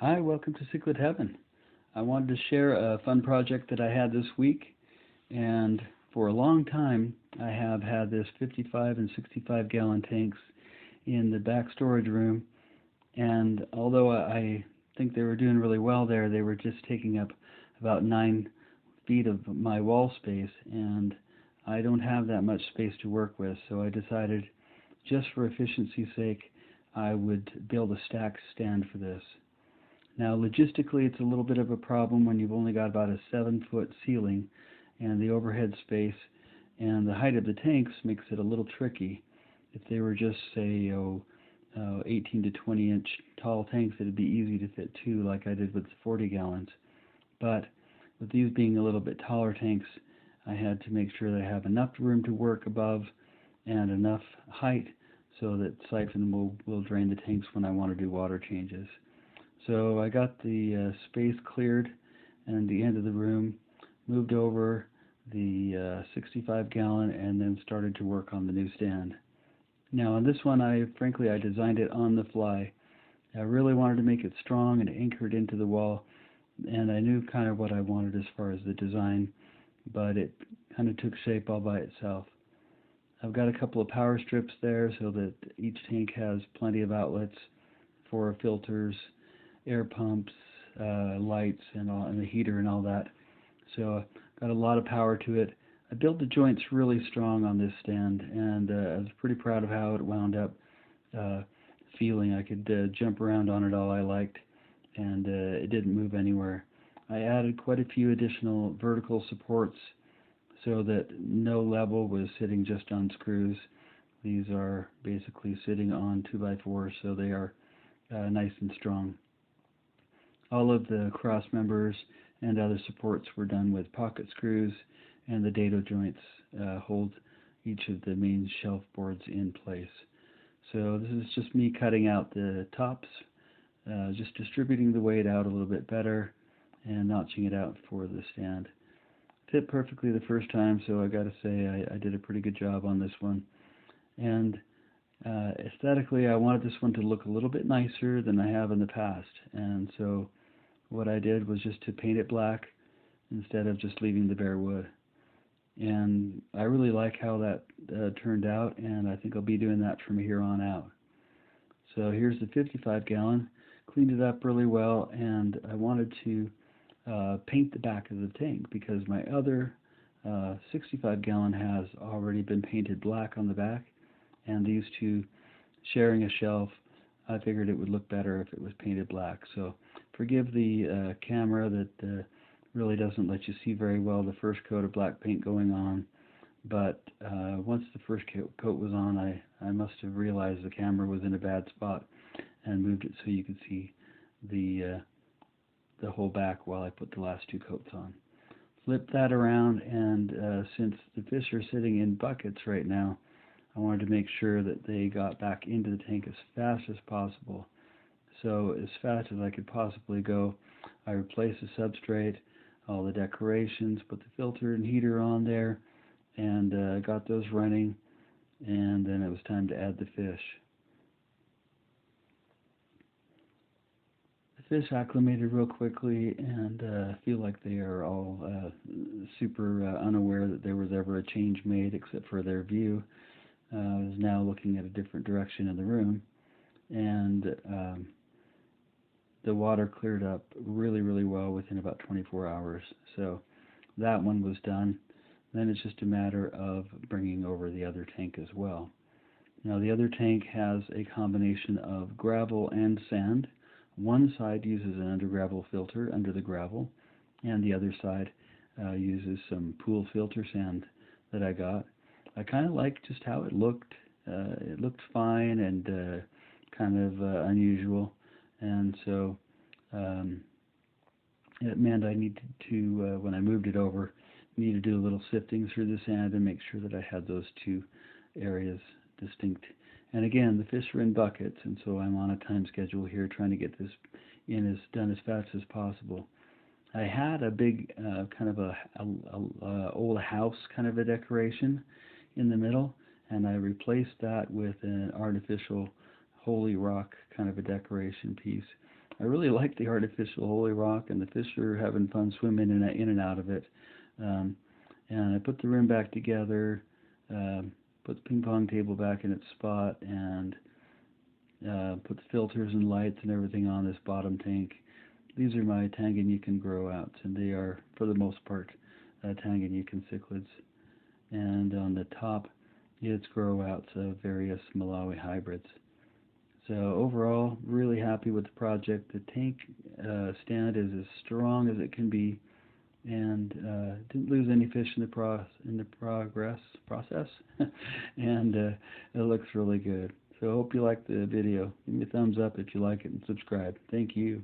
Hi, welcome to Cichlid Heaven. I wanted to share a fun project that I had this week, and for a long time I have had this 55 and 65 gallon tanks in the back storage room, and although I think they were doing really well there, they were just taking up about 9 feet of my wall space, and I don't have that much space to work with, so I decided, just for efficiency's sake, I would build a stack stand for this. Now, logistically, it's a little bit of a problem when you've only got about a 7-foot ceiling, and the overhead space and the height of the tanks makes it a little tricky. If they were just, say, 18 to 20 inch tall tanks, it'd be easy to fit two, like I did with the 40 gallons. But with these being a little bit taller tanks, I had to make sure that I have enough room to work above and enough height so that siphon will drain the tanks when I want to do water changes. So I got the space cleared and the end of the room, moved over the 65 gallon, and then started to work on the new stand. Now on this one, I designed it on the fly. I really wanted to make it strong and anchored into the wall, and I knew kind of what I wanted as far as the design, but it kind of took shape all by itself. I've got a couple of power strips there so that each tank has plenty of outlets for filters, air pumps, lights, and the heater and all that. So got a lot of power to it. I built the joints really strong on this stand, and I was pretty proud of how it wound up feeling. I could jump around on it all I liked, and it didn't move anywhere. I added quite a few additional vertical supports so that no level was sitting just on screws. These are basically sitting on 2x4s, so they are nice and strong. All of the cross members and other supports were done with pocket screws, and the dado joints hold each of the main shelf boards in place. So this is just me cutting out the tops, just distributing the weight out a little bit better and notching it out for the stand. Fit perfectly the first time, so I gotta say I did a pretty good job on this one. And aesthetically, I wanted this one to look a little bit nicer than I have in the past, and so what I did was just to paint it black instead of just leaving the bare wood. And I really like how that turned out, and I think I'll be doing that from here on out. So here's the 55 gallon, cleaned it up really well, and I wanted to paint the back of the tank because my other 65 gallon has already been painted black on the back, and these two sharing a shelf, I figured it would look better if it was painted black. So forgive the camera that really doesn't let you see very well the first coat of black paint going on, but once the first coat was on, I must have realized the camera was in a bad spot and moved it so you could see the whole back while I put the last two coats on. Flip that around, and since the fish are sitting in buckets right now, I wanted to make sure that they got back into the tank as fast as possible. So as fast as I could possibly go, I replaced the substrate, all the decorations, put the filter and heater on there, and got those running, and then it was time to add the fish. The fish acclimated real quickly, and feel like they are all super unaware that there was ever a change made except for their view. I was now looking at a different direction in the room, and the water cleared up really, really well within about 24 hours. So that one was done. Then it's just a matter of bringing over the other tank as well. Now the other tank has a combination of gravel and sand. One side uses an under gravel filter under the gravel, and the other side uses some pool filter sand that I got. I kind of liked just how it looked. It looked fine and kind of unusual, and so it meant I needed to, when I moved it over, need to do a little sifting through the sand and make sure that I had those two areas distinct. And again, the fish are in buckets, and so I'm on a time schedule here trying to get this done as fast as possible. I had a big kind of a old house kind of a decoration in the middle, and I replaced that with an artificial holy rock kind of a decoration piece. I really like the artificial holy rock, and the fish are having fun swimming in and out of it. Um, and I put the rim back together, put the ping pong table back in its spot, and put the filters and lights and everything on this bottom tank. These are my Tanganyika grow outs, and they are, for the most part, Tanganyika cichlids. And on the top, it's grow outs of various Malawi hybrids. So overall, really happy with the project. The tank stand is as strong as it can be, and didn't lose any fish in the process, and it looks really good. So I hope you like the video. Give me a thumbs up if you like it, and subscribe. Thank you.